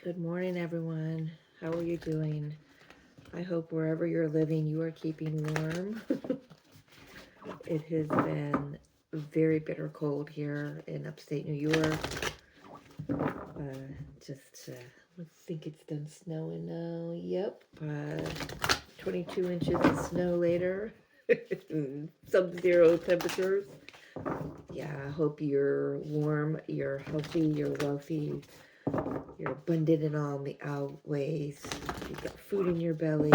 Good morning, everyone. How are you doing? I hope wherever you're living, you are keeping warm. It has been very bitter cold here in upstate New York. I think it's done snowing now. Yep. 22 inches of snow later. Sub-zero temperatures. Yeah, I hope you're warm, you're healthy, you're wealthy, you're abundant in all the outways. You've got food in your belly.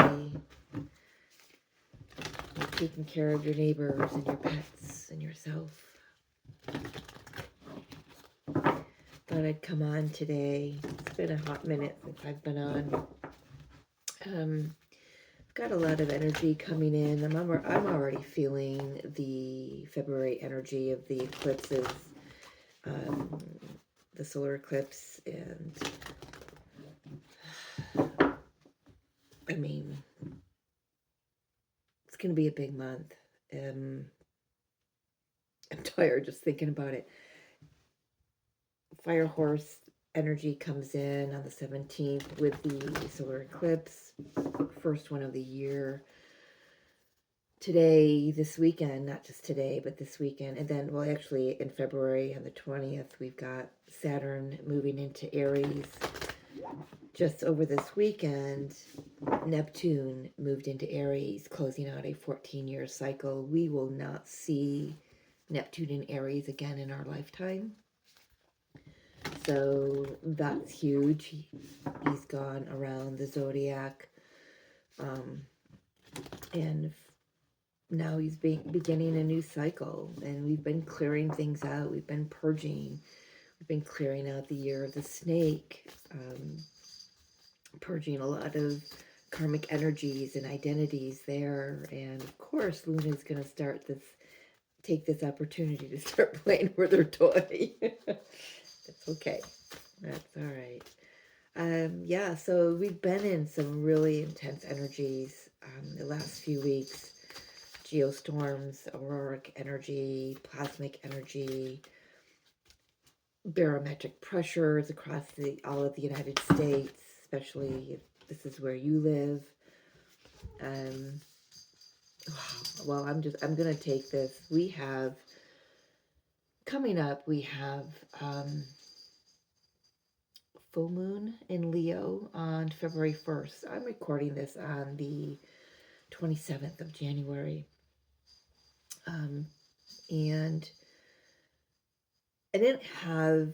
You're taking care of your neighbors and your pets and yourself. Thought I'd come on today. It's been a hot minute since I've been on. Got a lot of energy coming in. I'm already feeling the February energy of the eclipses, the solar eclipse, and I mean, it's going to be a big month. I'm tired just thinking about it. Fire horse energy comes in on the 17th with the solar eclipse, first one of the year. Today, this weekend, not just today, but this weekend, and then, well, actually, in February on the 20th, we've got Saturn moving into Aries. Just over this weekend, Neptune moved into Aries, closing out a 14-year cycle. We will not see Neptune in Aries again in our lifetime. So that's huge. He's gone around the zodiac. And now he's beginning a new cycle. And we've been clearing things out. We've been purging. We've been clearing out the year of the snake. Purging a lot of karmic energies and identities there. And of course, Luna's going to take this opportunity to start playing with her toy. It's okay. That's all right. Yeah, so we've been in some really intense energies the last few weeks. Geostorms, auroric energy, plasmic energy, barometric pressures across all of the United States, especially if this is where you live. Well, I'm gonna take this. Coming up, we have full moon in Leo on February 1st. I'm recording this on the 27th of January. And I didn't have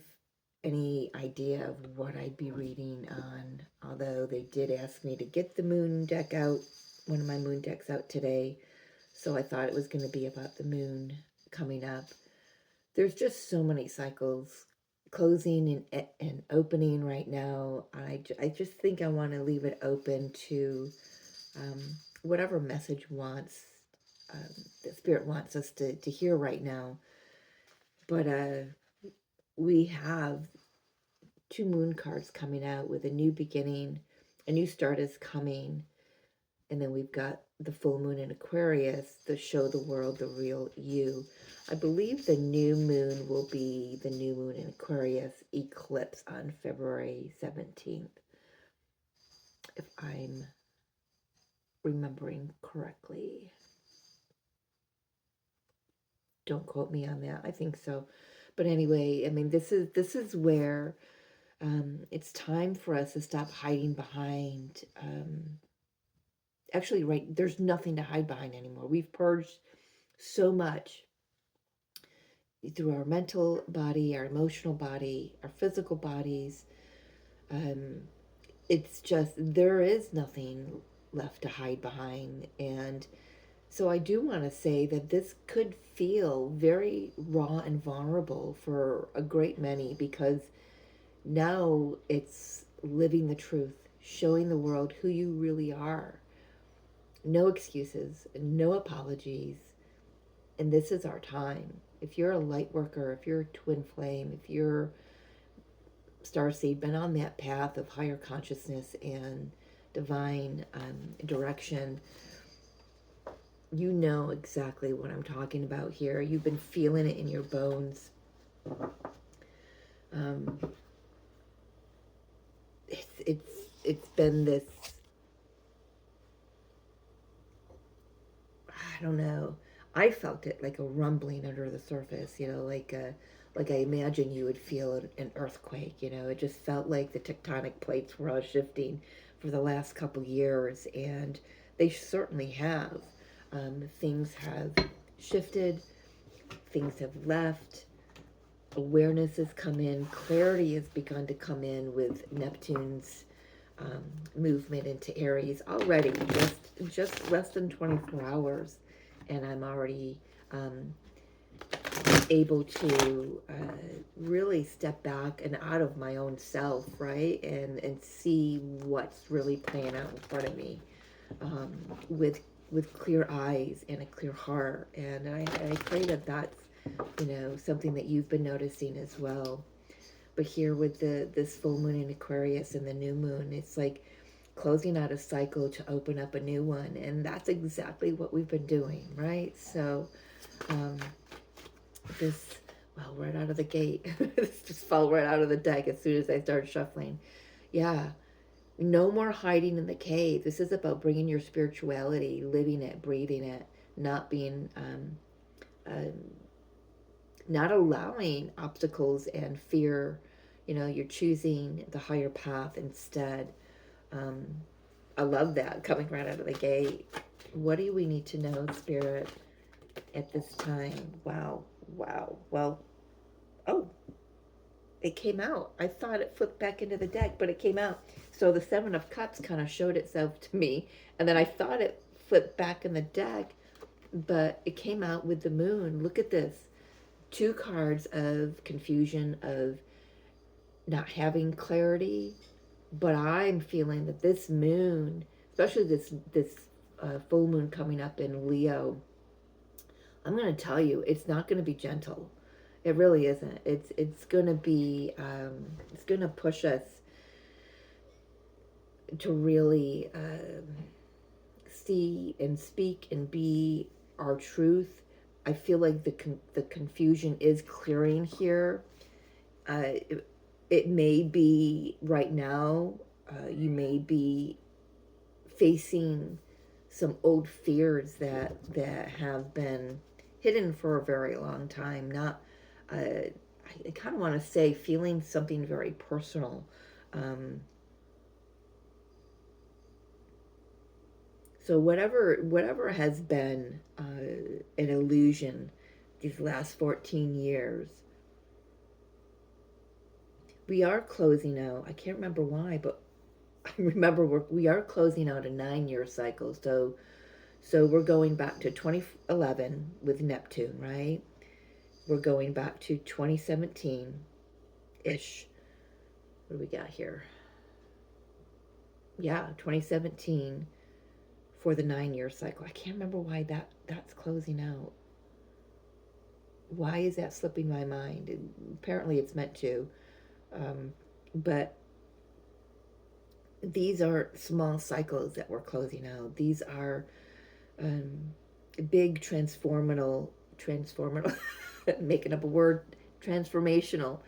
any idea of what I'd be reading on, although they did ask me to get the moon deck out, one of my moon decks out today. So I thought it was going to be about the moon coming up. There's just so many cycles closing and opening right now. I just think I want to leave it open to whatever message the Spirit wants us to hear right now. But we have 2 moon cards coming out with a new beginning, a new start is coming, and then we've got the full moon in Aquarius to show the world the real you. I believe the new moon will be the new moon in Aquarius eclipse on February 17th, if I'm remembering correctly. Don't quote me on that. I think so. But anyway, I mean, this is where it's time for us to stop hiding behind. Actually, right, there's nothing to hide behind anymore. We've purged so much through our mental body, our emotional body, our physical bodies. It's just, there is nothing left to hide behind. And so I do want to say that this could feel very raw and vulnerable for a great many, because now it's living the truth, showing the world who you really are. No excuses, no apologies. And this is our time. If you're a light worker, if you're a twin flame, if you're starseed, been on that path of higher consciousness and divine direction, you know exactly what I'm talking about here. You've been feeling it in your bones. it's been this, I don't know. I felt it like a rumbling under the surface, like I imagine you would feel an earthquake. It just felt like the tectonic plates were all shifting for the last couple years, and they certainly have. Things have shifted, things have left, awareness has come in, clarity has begun to come in with Neptune's movement into Aries already, just less than 24 hours, and I'm already able to really step back and out of my own self, right, and see what's really playing out in front of me, with clear eyes and a clear heart. And I pray that that's something that you've been noticing as well. But here with this full moon in Aquarius and the new moon, it's like closing out a cycle to open up a new one, and that's exactly what we've been doing, right? So this, well, right out of the gate, this just fell right out of the deck as soon as I started shuffling. Yeah, no more hiding in the cave. This is about bringing your spirituality, living it, breathing it, not being not allowing obstacles and fear. You're choosing the higher path instead. I love that coming right out of the gate. What do we need to know, Spirit, at this time? Wow. Well, oh, it came out. I thought it flipped back into the deck, but it came out. So the Seven of Cups kind of showed itself to me, and then I thought it flipped back in the deck, but it came out with the moon. Look at this. 2 cards of confusion, of not having clarity, but I'm feeling that this moon, especially this full moon coming up in Leo, I'm going to tell you, it's not going to be gentle. It really isn't. It's going to be it's going to push us to really see and speak and be our truth. I feel like the confusion is clearing here. It may be right now, you may be facing some old fears that have been hidden for a very long time. Not, I kind of want to say, feeling something very personal. So whatever has been an illusion these last 14 years, we are closing out. I can't remember why, but I remember we are closing out a 9-year cycle. So we're going back to 2011 with Neptune, right? We're going back to 2017-ish. What do we got here? Yeah, 2017 for the 9-year cycle. I can't remember why that's closing out. Why is that slipping my mind? Apparently it's meant to. But these are small cycles that we're closing out. These are big transformational, making up a word, transformational,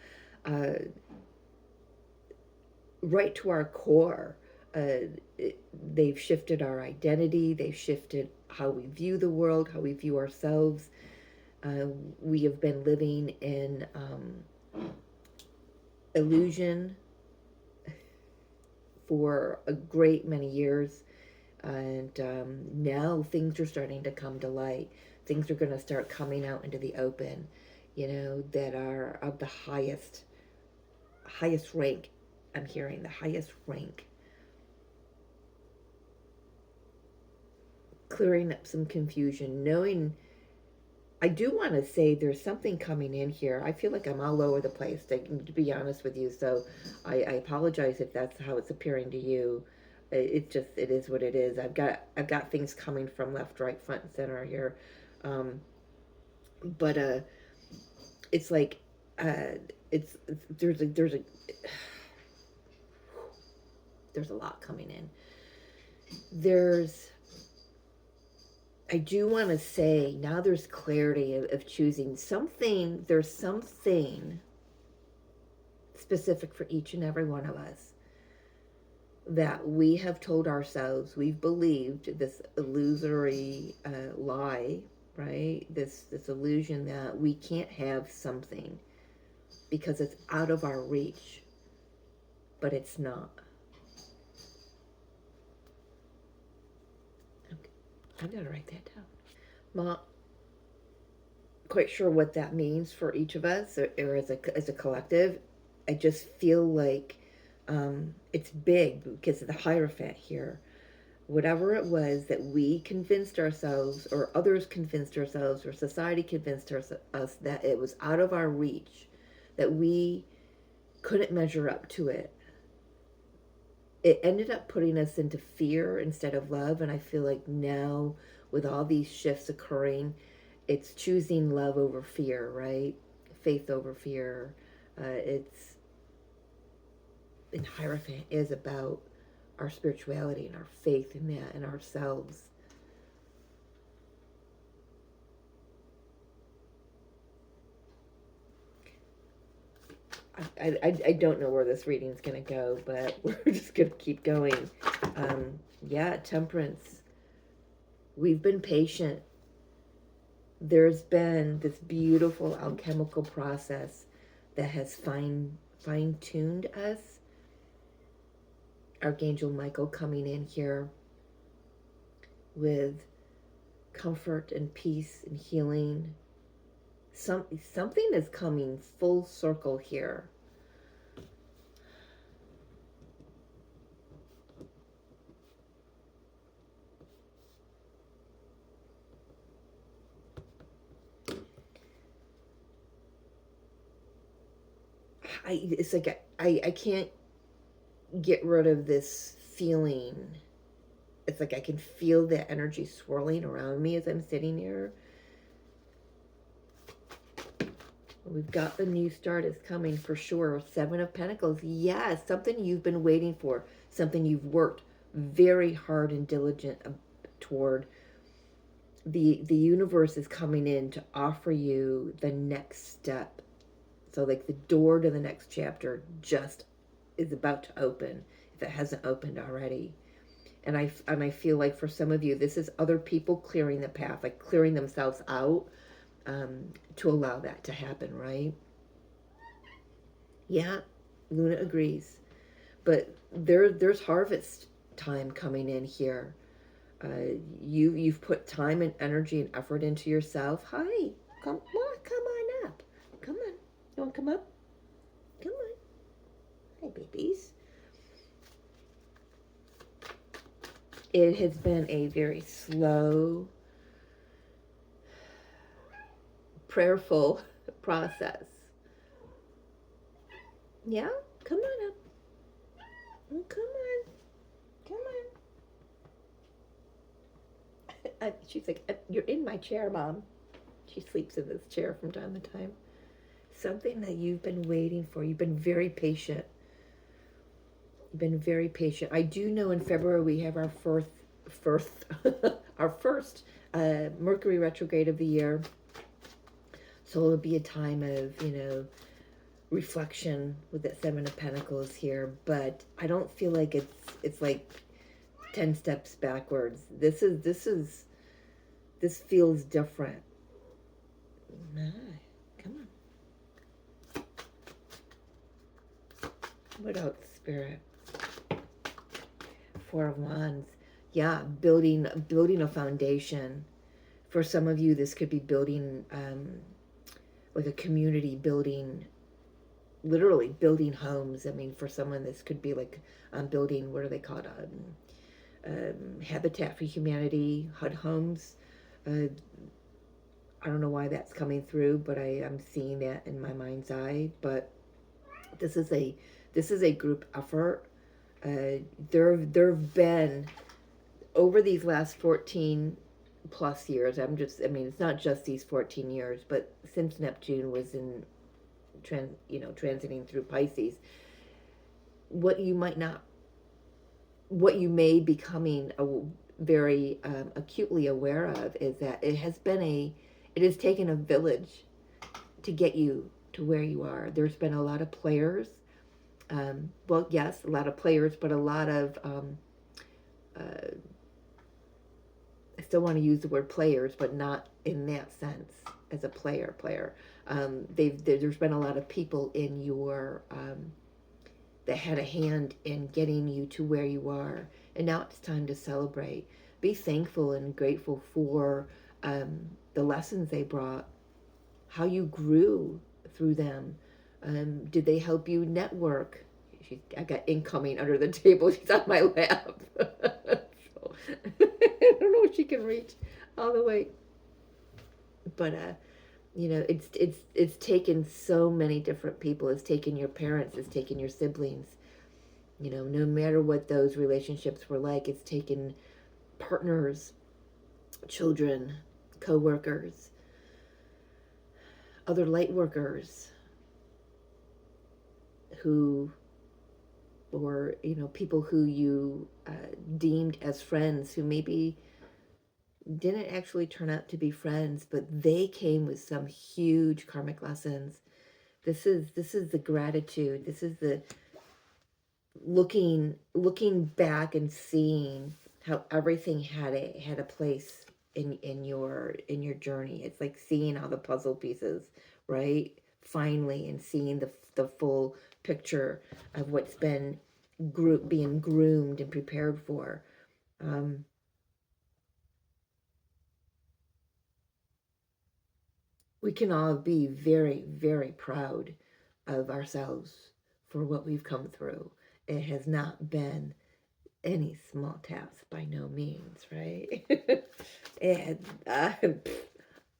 right to our core. They've shifted our identity. They've shifted how we view the world, how we view ourselves. We have been living in illusion for a great many years, and now things are starting to come to light. Things are going to start coming out into the open, that are of the highest rank. I'm hearing the highest rank. Clearing up some confusion, knowing, I do want to say there's something coming in here. I feel like I'm all over the place, to be honest with you, so I apologize if that's how it's appearing to you. It is what it is. I've got things coming from left, right, front, and center here, but it's like there's a lot coming in. I do want to say now there's clarity of choosing something. There's something specific for each and every one of us. that we have told ourselves, we've believed this illusory lie, right? This illusion that we can't have something because it's out of our reach, but it's not. Okay. I'm gonna write that down. Not quite sure what that means for each of us or as a collective. I just feel like it's big because of the Hierophant here. Whatever it was that we convinced ourselves, or others convinced ourselves, or society convinced us that it was out of our reach, that we couldn't measure up to it, it ended up putting us into fear instead of love. And I feel like now, with all these shifts occurring, it's choosing love over fear, right? Faith over fear. It's and Hierophant is about our spirituality and our faith in that and ourselves. I don't know where this reading's going to go, but we're just going to keep going. Yeah, Temperance. We've been patient. There's been this beautiful alchemical process that has fine-tuned us. Archangel Michael coming in here with comfort and peace and healing. Something is coming full circle here. It's like I can't get rid of this feeling. It's like I can feel the energy swirling around me as I'm sitting here. We've got the new start is coming for sure. Seven of Pentacles. Yes, something you've been waiting for. Something you've worked very hard and diligent toward. The universe is coming in to offer you the next step. So like the door to the next chapter just is about to open if it hasn't opened already. And I feel like for some of you, this is other people clearing the path, like clearing themselves out to allow that to happen, right? Yeah, Luna agrees. But there's harvest time coming in here. You've put time and energy and effort into yourself. Hi, come on up. Come on. You want to come up? Come on. Hi, babies. It has been a very slow, prayerful process. Yeah? Come on up. Come on. Come on. She's like, you're in my chair, Mom. She sleeps in this chair from time to time. Something that you've been waiting for. You've been very patient. You've been very patient. I do know in February we have our first our first Mercury retrograde of the year. So it'll be a time of, reflection with that Seven of Pentacles here. But I don't feel like it's like 10 steps backwards. This feels different. Come on. What else, Spirit? Four of Wands. Yeah, building a foundation. For some of you, this could be building like a community, building, literally building homes. I mean, for someone, this could be like building, what are they called? Habitat for Humanity, HUD homes. I don't know why that's coming through, but I'm seeing that in my mind's eye. But this is a group effort. There have been, over these last 14 plus years, it's not just these 14 years, but since Neptune was in transiting through Pisces, what you may be becoming very acutely aware of is that it has taken a village to get you to where you are. There's been a lot of players Well, yes, a lot of players, but a lot of, I still want to use the word players, but not in that sense as a player. There's been a lot of people in your, that had a hand in getting you to where you are. And now it's time to celebrate. Be thankful and grateful for the lessons they brought, how you grew through them. Did they help you network? I got incoming under the table. She's on my lap. So, I don't know if she can reach all the way. But it's taken so many different people. It's taken your parents. It's taken your siblings. No matter what those relationships were like, it's taken partners, children, co-workers, other light workers who, or people who you deemed as friends, who maybe didn't actually turn out to be friends, but they came with some huge karmic lessons. This is the gratitude. This is the looking back and seeing how everything had a place in your journey. It's like seeing all the puzzle pieces, right? Finally, and seeing the full picture of what's been being groomed and prepared for. Um, we can all be very, very proud of ourselves for what we've come through. It has not been any small task by no means, right? And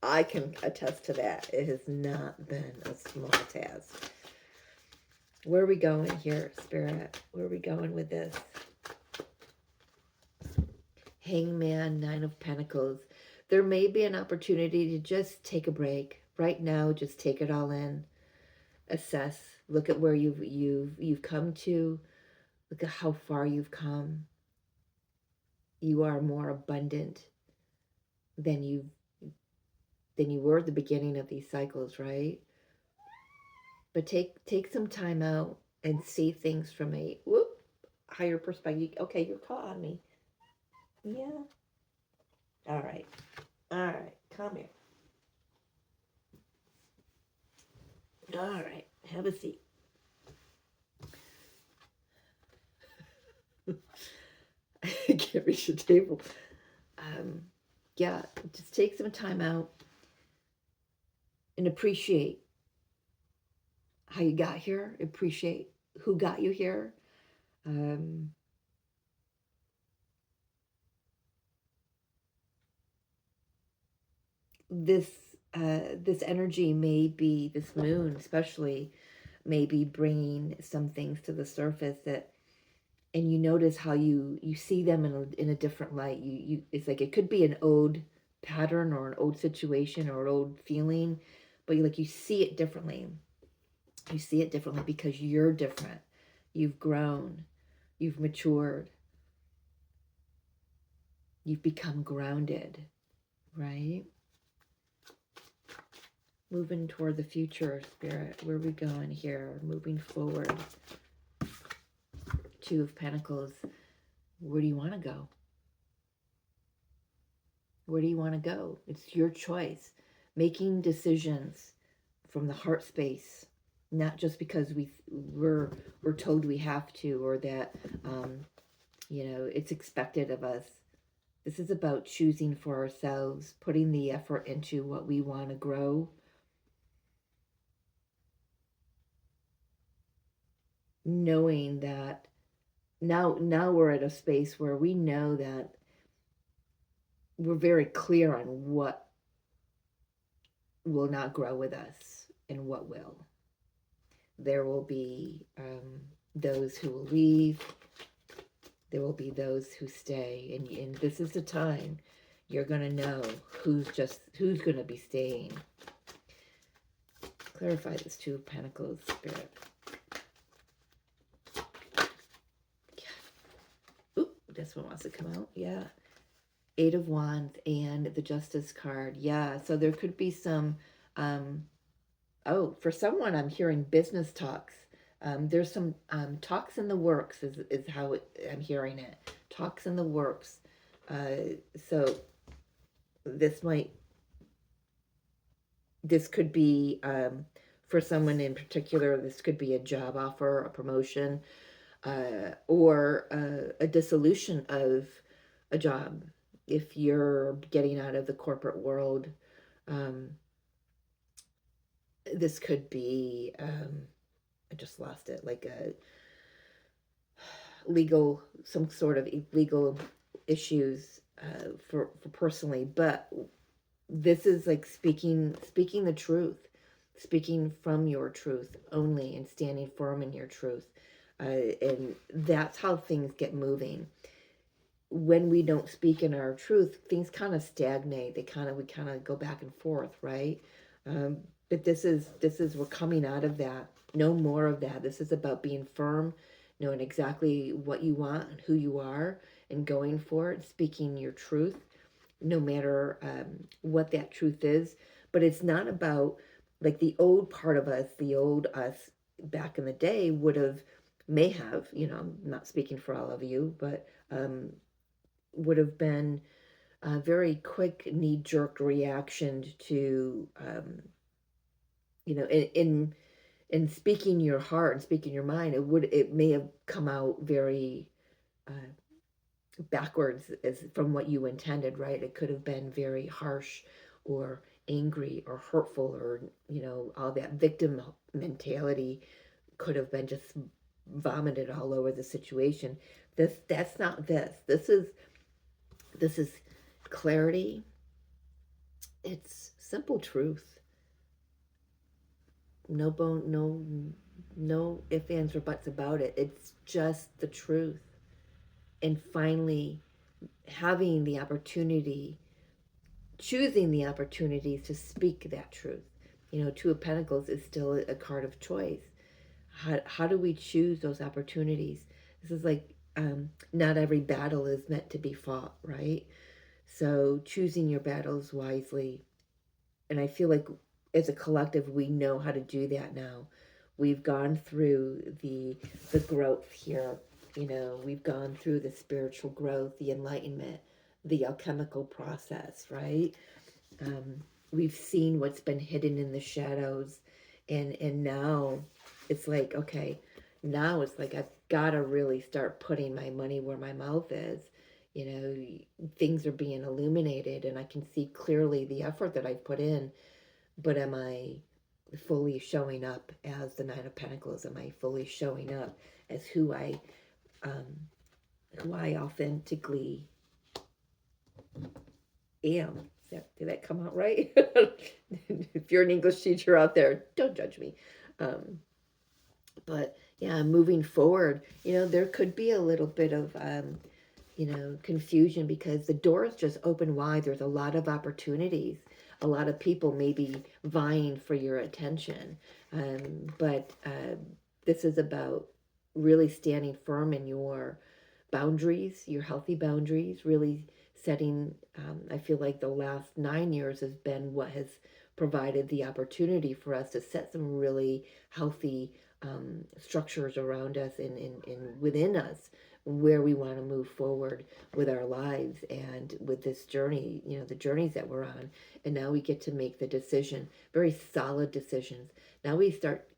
I can attest to that. It has not been a small task. Where are we going here, Spirit? Where are we going with this? Hangman, Nine of Pentacles. There may be an opportunity to just take a break. Right now, just take it all in. Assess. Look at where you've come to. Look at how far you've come. You are more abundant than you were at the beginning of these cycles, right? But take some time out and see things from a higher perspective. Okay, you're caught on me. Yeah. All right. Come here. All right. Have a seat. I can't reach the table. Yeah, just take some time out and appreciate how you got here. Appreciate who got you here. This this energy may be, this moon especially, may be bringing some things to the surface that, and you notice how you see them in a different light. It's like it could be an old pattern or an old situation or an old feeling, but you see it differently. You see it differently because you're different. You've grown. You've matured. You've become grounded, right? Moving toward the future, Spirit. Where are we going here? Moving forward. Two of Pentacles. Where do you want to go? Where do you want to go? It's your choice. Making decisions from the heart space, not just because we're told we have to, or that it's expected of us. This is about choosing for ourselves, putting the effort into what we want to grow. Knowing that now we're at a space where we know that we're very clear on what will not grow with us and what will. There will be those who will leave. There will be those who stay. And this is the time you're going to know who's going to be staying. Clarify this Two of Pentacles, Spirit. Yeah. Oop, this one wants to come out. Yeah. Eight of Wands and the Justice card. Yeah, so there could be some, for someone I'm hearing business talks There's some talks in the works, is how I'm hearing it. Talks in the works. So this might, this could be, for someone in particular, this could be a job offer, a promotion, or a dissolution of a job. If you're getting out of the corporate world, um, this could be, I just lost it, like a legal, some sort of legal issues for personally, but this is like speaking the truth, speaking from your truth only, and standing firm in your truth, and that's how things get moving. When we don't speak in our truth, things kind of stagnate. We kind of go back and forth, right? But this is we're coming out of that. No more of that. This is about being firm, knowing exactly what you want and who you are, and going for it, speaking your truth, no matter what that truth is. But it's not about, like, the old part of us, the old us back in the day may have, I'm not speaking for all of you, but would have been a very quick knee-jerk reaction to, in speaking your heart and speaking your mind. It may have come out very backwards as from what you intended, right? It could have been very harsh or angry or hurtful, or all that victim mentality could have been just vomited all over the situation. That's not this. This is clarity. It's simple truth. No bone, no ifs, ands, or buts about it. It's just the truth. And finally having the opportunity, choosing the opportunities to speak that truth. Two of Pentacles is still a card of choice. How do we choose those opportunities? This is like, not every battle is meant to be fought, right? So choosing your battles wisely. And I feel like as a collective, we know how to do that now. We've gone through the growth here. We've gone through the spiritual growth, the enlightenment, the alchemical process, right? We've seen what's been hidden in the shadows, and now it's like, okay, now it's like I've got to really start putting my money where my mouth is. Things are being illuminated, and I can see clearly the effort that I've put in. But am I fully showing up as the Nine of Pentacles? Am I fully showing up as who I authentically am? Did that come out right? If you're an English teacher out there, don't judge me. But yeah, moving forward, there could be a little bit of confusion, because the doors just open wide. There's a lot of opportunities. A lot of people may be vying for your attention. But this is about really standing firm in your boundaries, your healthy boundaries, really setting, I feel like the last 9 years has been what has provided the opportunity for us to set some really healthy structures around us and within us, where we want to move forward with our lives and with this journey, the journeys that we're on. And now we get to make the decision, very solid decisions. Now we start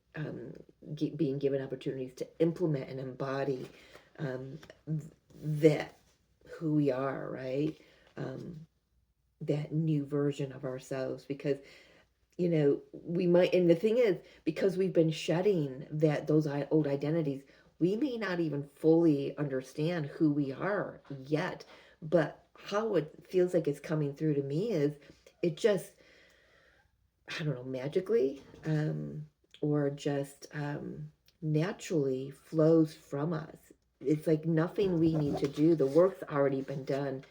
being given opportunities to implement and embody that who we are, right? That new version of ourselves, because we might, and the thing is, because we've been shedding those old identities, we may not even fully understand who we are yet. But how it feels like it's coming through to me is, it just, I don't know, magically, or just naturally flows from us. It's like nothing we need to do. The work's already been done.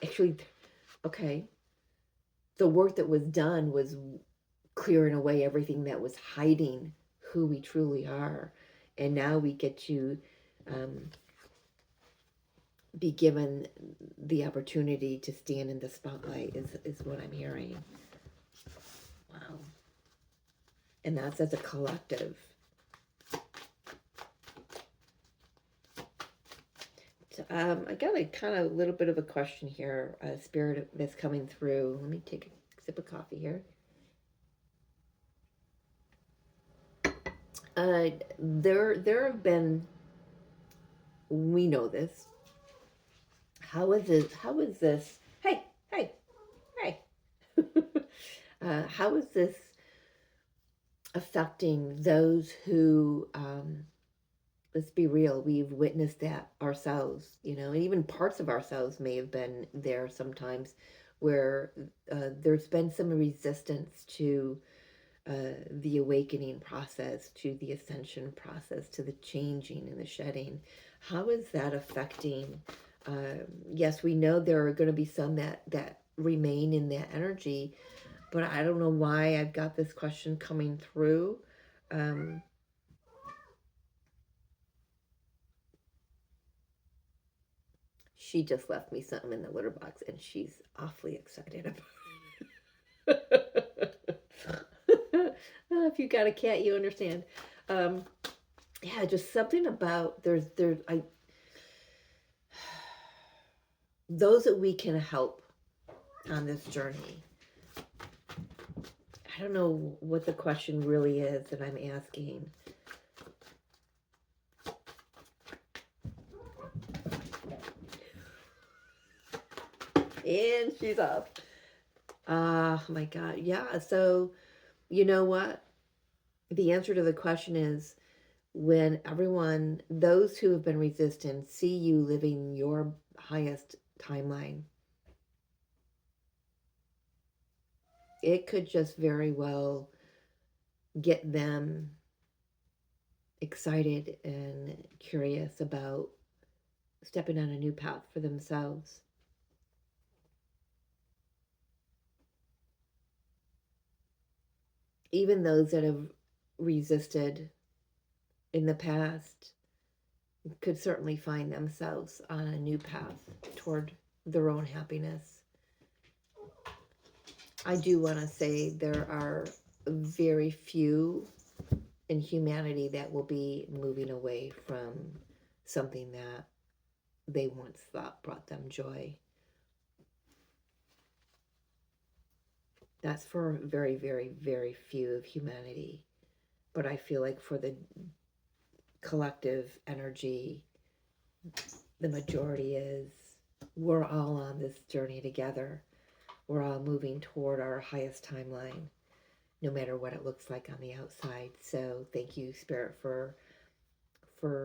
Actually, okay, the work that was done was clearing away everything that was hiding who we truly are. And now we get to be given the opportunity to stand in the spotlight, is what I'm hearing. Wow. And that's as a collective. I got a kind of little bit of a question here, Spirit, that's coming through. Let me take a sip of coffee here. There have been, we know this. How is this? How is this? Hey, hey, hey. How is this affecting those who, let's be real, we've witnessed that ourselves, and even parts of ourselves may have been there sometimes where there's been some resistance to the awakening process, to the ascension process, to the changing and the shedding. How is that affecting? Yes, we know there are going to be some that remain in that energy, but I don't know why I've got this question coming through. She just left me something in the litter box, and she's awfully excited about it. If you got a cat, you understand. Yeah, just something about there's those that we can help on this journey. I don't know what the question really is that I'm asking. And she's off. Oh my God. Yeah. So, you know what? The answer to the question is when everyone, those who have been resistant, see you living your highest timeline, it could just very well get them excited and curious about stepping on a new path for themselves. Even those that have resisted in the past could certainly find themselves on a new path toward their own happiness. I do want to say there are very few in humanity that will be moving away from something that they once thought brought them joy. That's for very, very, very few of humanity. But I feel like for the collective energy, the majority is, we're all on this journey together. We're all moving toward our highest timeline, no matter what it looks like on the outside. So thank you, Spirit, for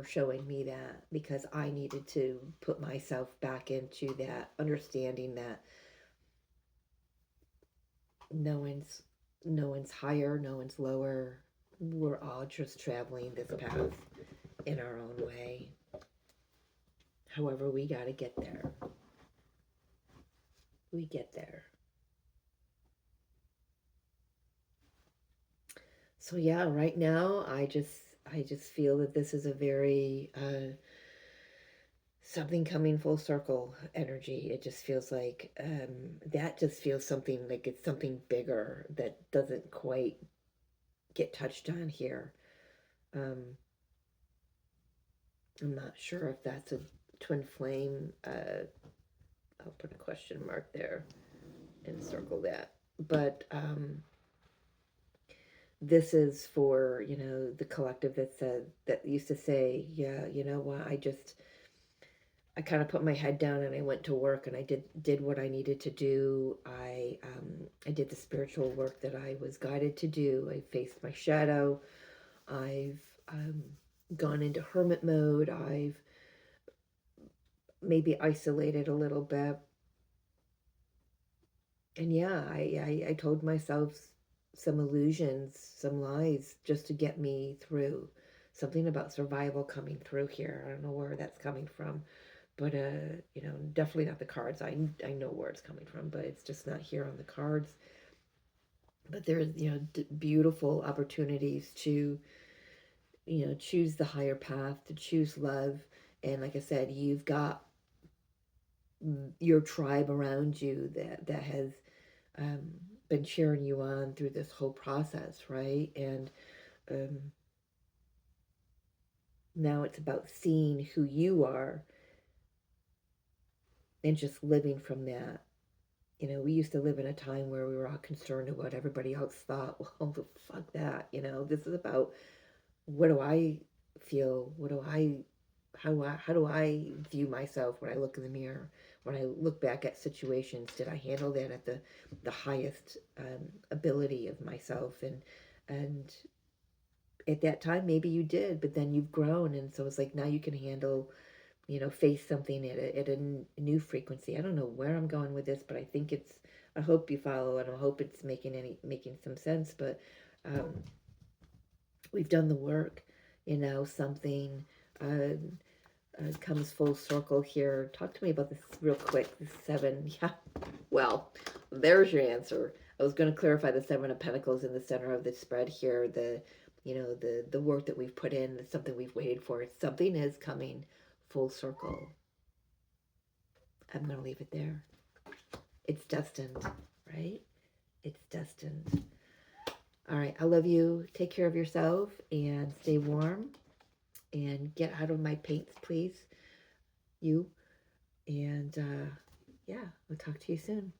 showing me that, because I needed to put myself back into that understanding that no one's higher, no one's lower. We're all just traveling this path in our own way. However, we got to get there. We get there. So yeah, right now I just feel that this is a very something coming full circle energy. It just feels like that just feels something like it's something bigger that doesn't quite get touched on here. I'm not sure if that's a twin flame. I'll put a question mark there and circle that. But this is for, the collective that used to say, yeah, you know what, I kind of put my head down and I went to work and I did what I needed to do. I did the spiritual work that I was guided to do. I faced my shadow. I've gone into hermit mode. I've maybe isolated a little bit. And yeah, I told myself some illusions, some lies, just to get me through. Something about survival coming through here. I don't know where that's coming from, but definitely not the cards. I know where it's coming from, but it's just not here on the cards. But there's beautiful opportunities to choose the higher path, to choose love, and like I said, you've got your tribe around you that has been cheering you on through this whole process, right? And now it's about seeing who you are and just living from that. You know, we used to live in a time where we were all concerned about what everybody else thought. Well, fuck that. You know, this is about, what do I feel? What do I, how do I view myself when I look in the mirror? When I look back at situations, did I handle that at the highest ability of myself? And at that time, maybe you did, but then you've grown, and so it's like now you can handle, you know, face something at a new frequency. I don't know where I'm going with this, but I think it's, I hope you follow, and I hope it's making some sense. But um, we've done the work, you know, something uh, comes full circle here. Talk to me about this real quick. The seven, yeah. Well, there's your answer. I was going to clarify the seven of pentacles in the center of the spread here. The, you know, the work that we've put in, it's something we've waited for. Something is coming full circle. I'm going to leave it there. It's destined, right? It's destined. All right. I love you. Take care of yourself and stay warm and get out of my paints, please. You. And yeah, I'll talk to you soon.